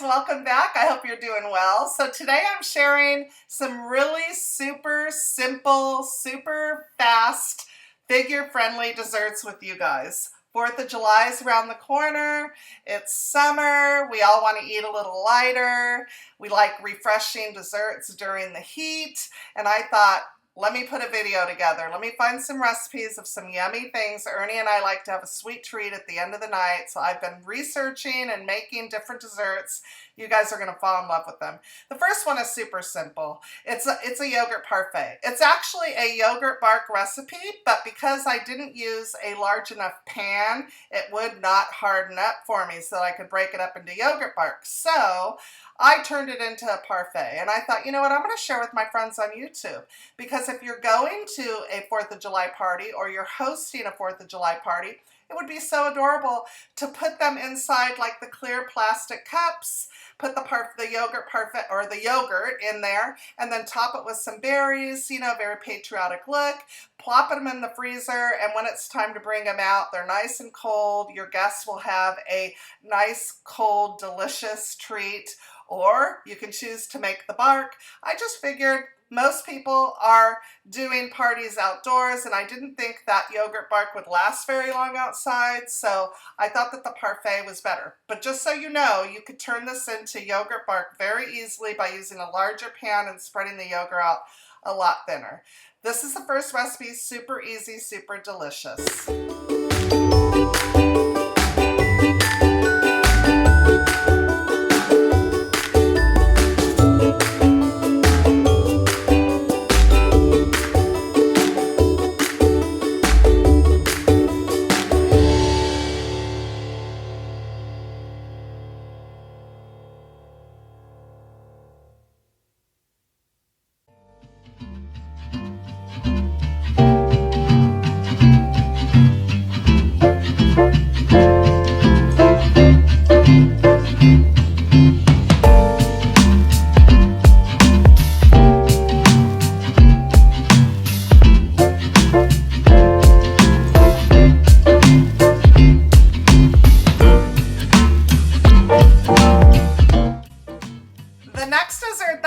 welcome back. I hope you're doing well. So today I'm sharing some really super simple, super fast, figure-friendly desserts with you guys. 4th of July is around the corner. It's summer. We all want to eat a little lighter. We like refreshing desserts during the heat. And I thought, let me put a video together. Let me find some recipes of some yummy things. Ernie and I like to have a sweet treat at the end of the night, so I've been researching and making different desserts. You guys are gonna fall in love with them. The first one is super simple. It's a yogurt parfait. It's actually a yogurt bark recipe, but because I didn't use a large enough pan, it would not harden up for me so that I could break it up into yogurt bark. So I turned it into a parfait, and I thought, you know what, I'm gonna share with my friends on YouTube, because if you're going to a 4th of July party or you're hosting a 4th of July party, it would be so adorable to put them inside like the clear plastic cups, put the yogurt parfait or the yogurt in there, and then top it with some berries, you know, very patriotic look, plop them in the freezer, and when it's time to bring them out, they're nice and cold. Your guests will have a nice, cold, delicious treat, or you can choose to make the bark. I just figured most people are doing parties outdoors, and I didn't think that yogurt bark would last very long outside, so I thought that the parfait was better. But just so you know, you could turn this into yogurt bark very easily by using a larger pan and spreading the yogurt out a lot thinner. This is the first recipe, super easy, super delicious.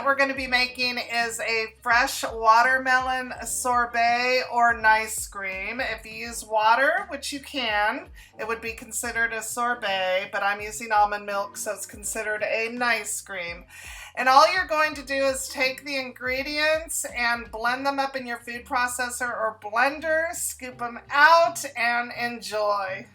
We're going to be making is a fresh watermelon sorbet or nice cream. If you use water, which you can, it would be considered a sorbet, but I'm using almond milk, so it's considered a nice cream. And all you're going to do is take the ingredients and blend them up in your food processor or blender, scoop them out, and enjoy.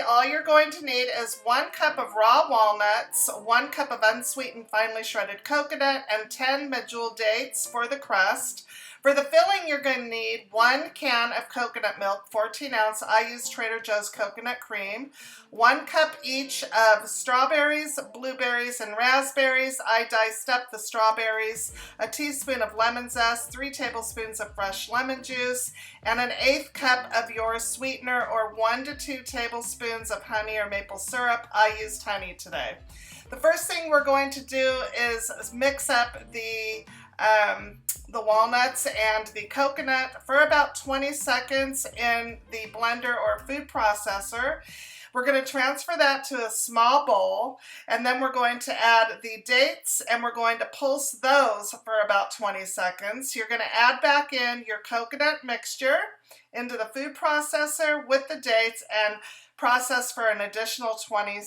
All you're going to need is 1 cup of raw walnuts, 1 cup of unsweetened finely shredded coconut, and 10 medjool dates for the crust. For the filling, you're going to need 1 can of coconut milk, 14 ounce. I use Trader Joe's coconut cream. 1 cup each of strawberries, blueberries, and raspberries. I diced up the strawberries. A teaspoon of lemon zest, 3 tablespoons of fresh lemon juice, and an 1/8 cup of your sweetener, or 1 to 2 tablespoons of honey or maple syrup. I used honey today. The first thing we're going to do is mix up the walnuts and the coconut for about 20 seconds in the blender or food processor. We're going to transfer that to a small bowl, and then we're going to add the dates, and we're going to pulse those for about 20 seconds. You're going to add back in your coconut mixture into the food processor with the dates and process for an additional 20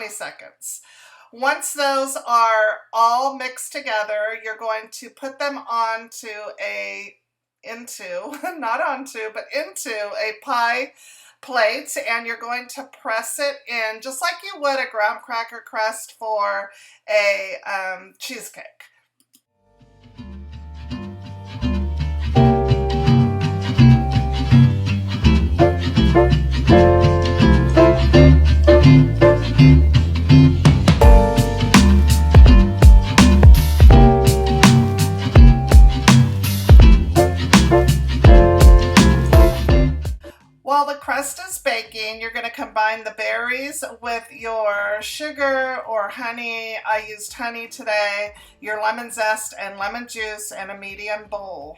seconds. Once those are all mixed together, you're going to put them into a pie plate, and you're going to press it in just like you would a graham cracker crust for a cheesecake. While the crust is baking, you're going to combine the berries with your sugar or honey. I used honey today, your lemon zest and lemon juice in a medium bowl.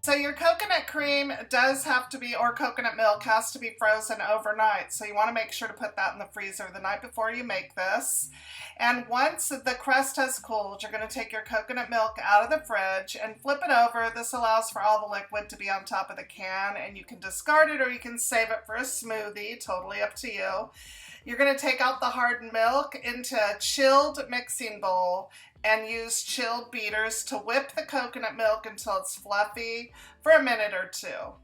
So your coconut cream does have to be, or coconut milk has to be frozen overnight. So you want to make sure to put that in the freezer the night before you make this. And once the crust has cooled, you're going to take your coconut milk out of the fridge and flip it over. This allows for all the liquid to be on top of the can, and you can discard it or you can save it for a smoothie, totally up to you. You're going to take out the hardened milk into a chilled mixing bowl and use chilled beaters to whip the coconut milk until it's fluffy for a minute or two.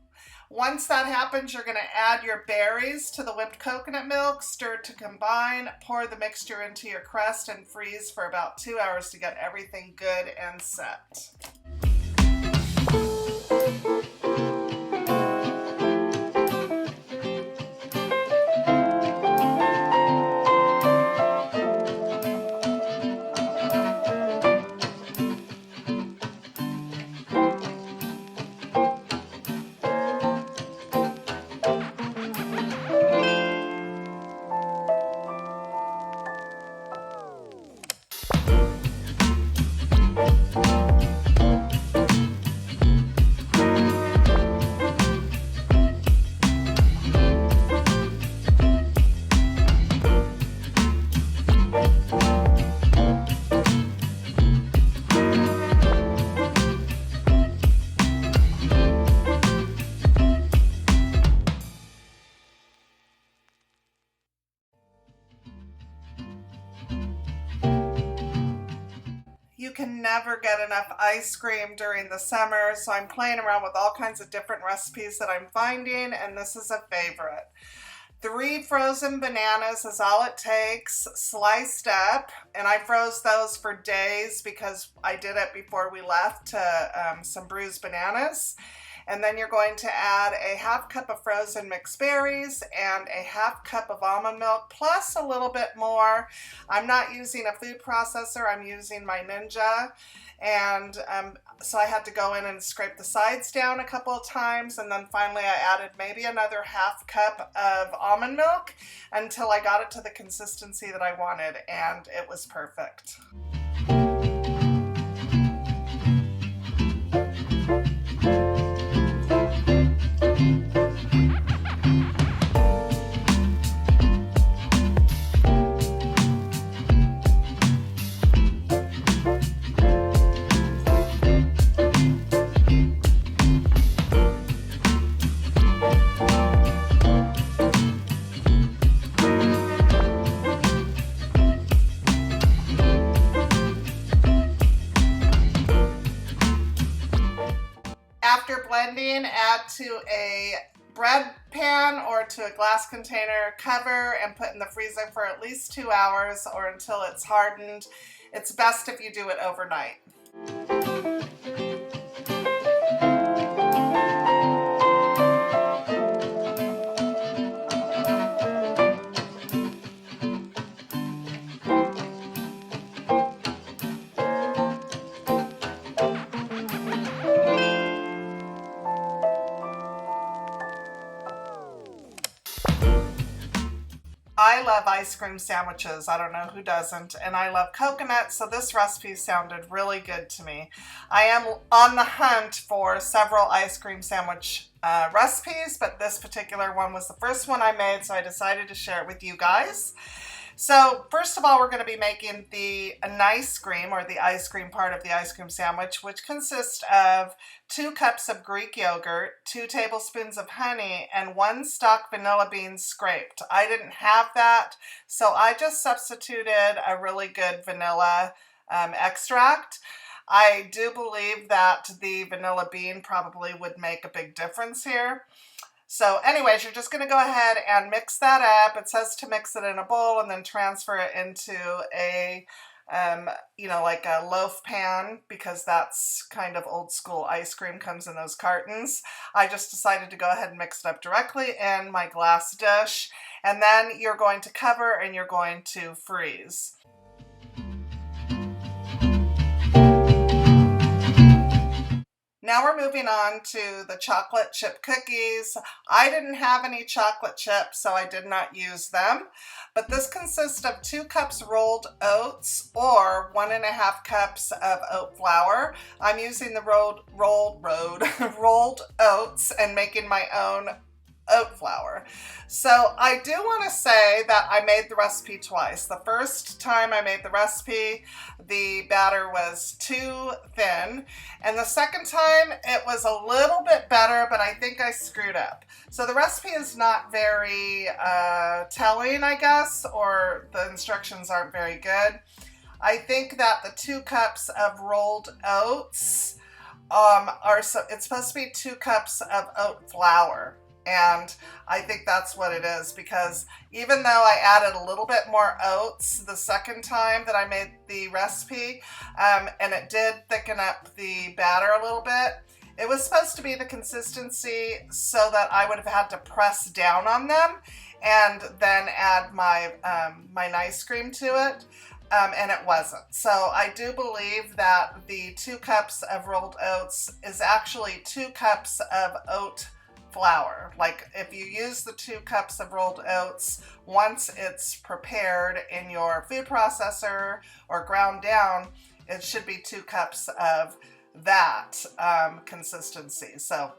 Once that happens, you're going to add your berries to the whipped coconut milk, stir to combine, pour the mixture into your crust, and freeze for about 2 hours to get everything good and set. You can never get enough ice cream during the summer, so I'm playing around with all kinds of different recipes that I'm finding, and this is a favorite. 3 frozen bananas is all it takes, sliced up, and I froze those for days because I did it before we left to some bruised bananas. And then you're going to add a 1/2 cup of frozen mixed berries and a 1/2 cup of almond milk, plus a little bit more. I'm not using a food processor, I'm using my Ninja. And so I had to go in and scrape the sides down a couple of times, and then finally I added maybe another 1/2 cup of almond milk until I got it to the consistency that I wanted, and it was perfect. After blending, add to a bread pan or to a glass container, cover, and put in the freezer for at least 2 hours or until it's hardened. It's best if you do it overnight. I love ice cream sandwiches. I don't know who doesn't. And I love coconut, so this recipe sounded really good to me. I am on the hunt for several ice cream sandwich recipes, but this particular one was the first one I made, so I decided to share it with you guys. So first of all, we're going to be making the 𝓤𝓪𝓽𝓮, or the ice cream part of the ice cream sandwich, which consists of 2 cups of Greek yogurt, 2 tablespoons of honey, and 1 stalk vanilla bean scraped. I didn't have that, so I just substituted a really good vanilla extract. I do believe that the vanilla bean probably would make a big difference here. So anyways, you're just going to go ahead and mix that up. It says to mix it in a bowl and then transfer it into a, like a loaf pan, because that's kind of old school ice cream, comes in those cartons. I just decided to go ahead and mix it up directly in my glass dish. And then you're going to cover and you're going to freeze. Now we're moving on to the chocolate chip cookies. I didn't have any chocolate chips, so I did not use them. But this consists of 2 cups rolled oats, or 1.5 cups of oat flour. I'm using the rolled oats and making my own oat flour. So I do want to say that I made the recipe twice. The first time I made the recipe, the batter was too thin, and the second time it was a little bit better, but I think I screwed up. So the recipe is not very telling, I guess, or the instructions aren't very good. I think that the 2 cups of rolled oats it's supposed to be 2 cups of oat flour. And I think that's what it is, because even though I added a little bit more oats the second time that I made the recipe, and it did thicken up the batter a little bit, it was supposed to be the consistency so that I would have had to press down on them and then add my 𝓤𝓪𝓽𝓮 to it. And it wasn't. So I do believe that the 2 cups of rolled oats is actually 2 cups of oat flour. Like, if you use the 2 cups of rolled oats, once it's prepared in your food processor or ground down, it should be 2 cups of that consistency. So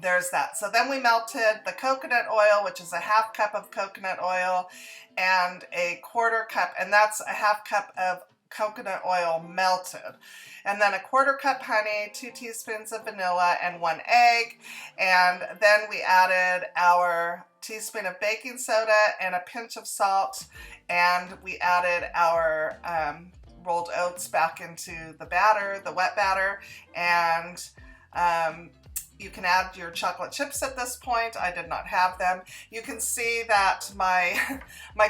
there's that. So then we melted the coconut oil, which is a 1/2 cup of coconut oil, and a 1/4 cup, and that's a 1/2 cup of coconut oil melted, and then a 1/4 cup honey, 2 teaspoons of vanilla, and 1 egg. And then we added our teaspoon of baking soda and a pinch of salt, and we added our rolled oats back into the batter, the wet batter, and you can add your chocolate chips at this point. I did not have them. You can see that my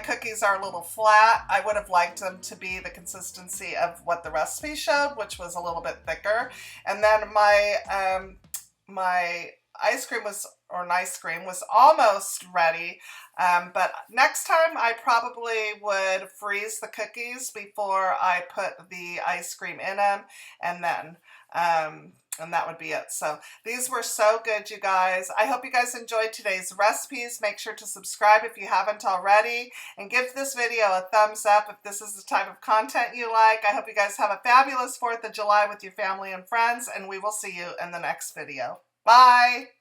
cookies are a little flat. I would have liked them to be the consistency of what the recipe showed, which was a little bit thicker. And then my ice cream was, or 𝓤𝓪𝓽𝓮 was almost ready. But next time I probably would freeze the cookies before I put the ice cream in them, and then and that would be it. So these were so good, you guys. I hope you guys enjoyed today's recipes. Make sure to subscribe if you haven't already, and give this video a thumbs up if this is the type of content you like. I hope you guys have a fabulous 4th of July with your family and friends, and we will see you in the next video. Bye!